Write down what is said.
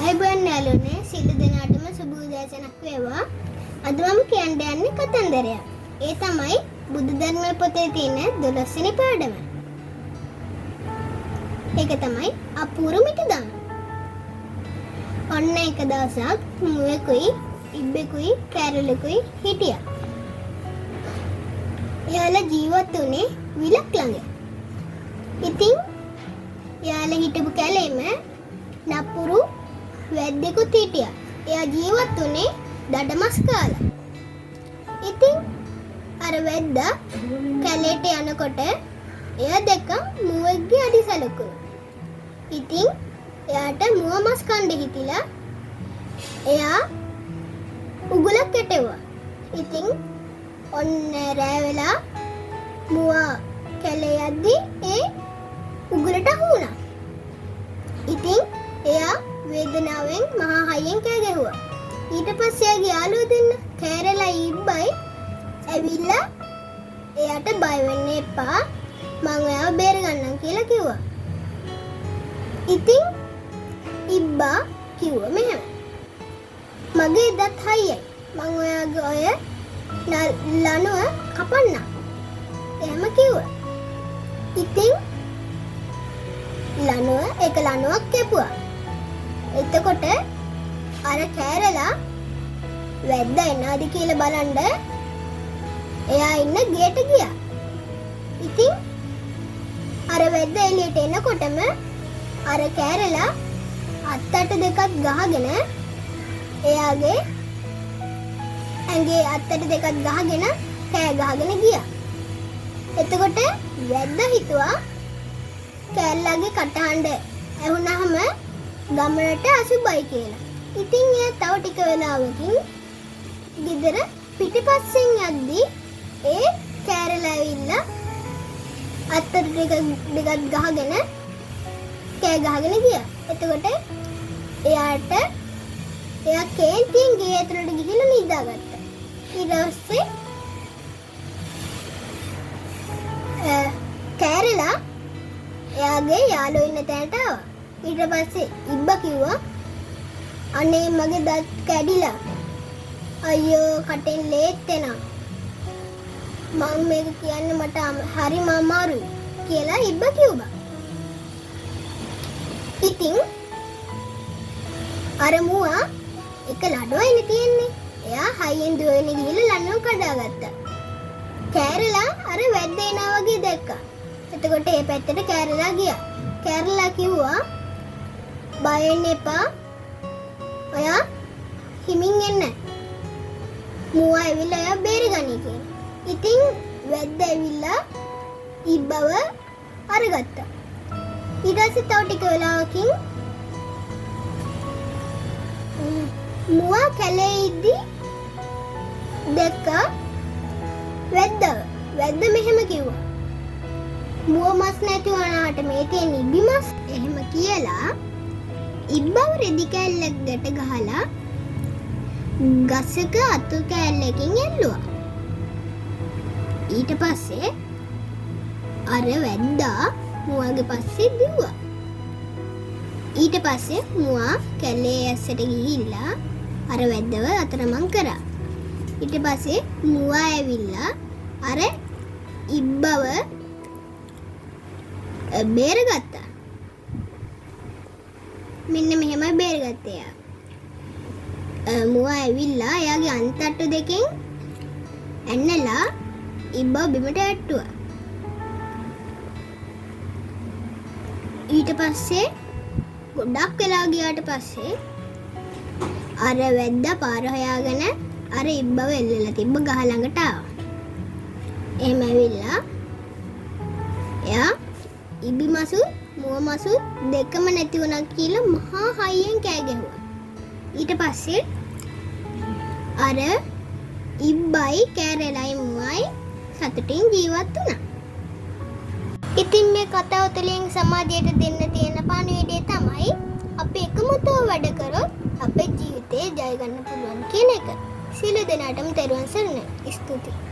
අයිබෝන් යාළුවනේ සියලු දෙනාටම සුබ උදෑසනක් වේවා. අද මම කියන්න යන්නේ කතන්දරයක්. ඒ තමයි බුදු ධර්මයේ පොතේ තියෙන 12 වෙනි පාඩම. ඒක තමයි අපූරු මිටිදාන. ඔන්න එක දවසක් මුවෙකුයි ඉබ්බෙකුයි කැරළුකුයි හිටියා. එයාලා ජීවත් වුණේ විලක් ළඟ. ඉතින් එයාලා හිටපු කැලේම නපුරු වැද්දෙකුත් හිටියා. එයා ජීවත් වුණේ දඩමස් කාලා. ඉතින් අර වැද්දා කැලේට යනකොට එයා දැක්ක මුවෙක්ගේ අඩි සලකුණු. ඉතින් එයාට මුව මස් කන්න හිතිලා එයා උගලක් කැටෙව්වා. ඉතින් ඔන්න රෑ වෙලා මුව කැලේ යද්දී ඒ උගලට අහු වුණා. ඉතින් එයා වේදනාවෙන් මහා හයියෙන් කෑ ගැහුවා. ඊට පස්සේ එයාගේ යාළුවෝ දෙන්න කෑරලා ඉබ්බයි ඇවිල්ලා එයාට බය වෙන්න එපා මං ඔයාව බේර ගන්නම් කියලා කිව්වා. ඉතින් ඉබ්බා කිව්වා මෙහෙම මගේ දත් හයියයි මං ඔයාගේ ඔය ලණුව කපන්නම්. එහෙම කිව්වා. ඉතින් ලණුවක් කැපුවා. එතකොට අර කෑරලා වැද්දා එනවාද කියලා බලන්න එයා ඉන්න ගේට ගියා. ඉතින් අර වැද්දා එළියට එනකොටම අර කෑරලා අත්තට දෙකක් ගහගෙන එයාගේ ඇඟේ අත්තට දෙකක් ගහගෙන කෑ ගහගෙන ගියා. එතකොට වැද්දා හිතුවා කෑල්ලාගේ කටහඬ ඇහුනහම ගමනට අසුබයි කියලා. ඉතින් එයා තව ටික වෙලාවකින් ගෙදර පිටිපස්සෙන් යද්දී ඒ කෑරලා ඇවිල්ලා අත්තට දෙකක් ගහගෙන කෑ ගහගෙන ගියා. එතකොට එයා කේන්තියෙන් ගේ ඇතුළට ගිහිල්ලා නිදාගත්තා. ඊට පස්සේ කෑරලා එයාගේ යාළුවෝ ඉන්න තැනට ආවා. ඊට පස්සේ ඉබ්බා කිව්වා අනේ මගේ දත් කැඩිලා. අයියෝ කටෙන් ලේත් එනවා. මම මේක කියන්න මට හරිම අමාරුයි කියලා ඉබ්බා කිව්වා. ඉතින් අර මුවා එක ලඩුවයිනේ තියෙන්නේ. එයා හයියෙන් දුවගෙන ගිහිල්ලා ලණුව කඩාගත්තා. කෑරලා අර වැද්ද එනවා වගේ දැක්කා. එතකොට ඒ පැත්තට කෑරලා ගියා. කෑරලා කිව්වා බය වෙන්න එපා. ඔයා හිමින් එන්න. මුවා ඇවිල්ලා ඔයා බේරගනි කියලා. ඉතින් වැද්ද ඇවිල්ලා ඉබ්බව අරගත්තා. ඊට පස්සේ තව ටික වෙලාවකින් මුවා කැලේ ඉද්දී දැක්කා වැද්දව. වැද්ද මෙහෙම කිව්වා මුව මස් නැති වුණාට මේ තියෙන ඉබ්බි මස් එහෙම කියලා ඉබ්බව රෙදි කෑල්ලක් ගැට ගහලා ගසක අතු කෑල්ලකින් එල්ලුවා. ඊට පස්සේ අර වැද්දා මුවගේ පස්සේ දිව්වා. ඊට පස්සේ මුවා කැලේ ඇස්සට ගිහිල්ලා අර වැද්දව අතරමං කරා. ඊට පස්සේ මුවා ඇවිල්ලා අර ඉබ්බව බේරගත්තා. මෙන්න මෙහෙමයි බේරගත්තේ එයා. මුවා ඇවිල්ලා එයාගේ අන්තට්ටු දෙකෙන් ඇන්නලා ඉබ්බව බිමට ඇට්ටුවා. ඊට පස්සේ ගොඩක් වෙලා ගියාට පස්සේ අර වැද්දා පාර හොයාගෙන අර ඉබ්බව එල්ලලා තිබ්බ ගහ ළඟට ආවා. එහෙම ඇවිල්ලා එයා ඉබ්බි මසු මුව මසු දෙකම නැති වුණා කියලා මහා හයියෙන් කෑ ගැහුවා. ඊට පස්සේ අර ඉබ්බයි කෑරලයි මුවයි සතුටින් ජීවත් වුණා. ඉතින් මේ කතාව තුළින් සමාජයට දෙන්න තියෙන පණිවිඩය තමයි අපි එකමුතුව වැඩ කරොත් අපේ ජීවිතේ ජය ගන්න පුළුවන් කියන එක. සියලු දෙනාටම තෙරුවන් සරණයි. ස්තුතියි.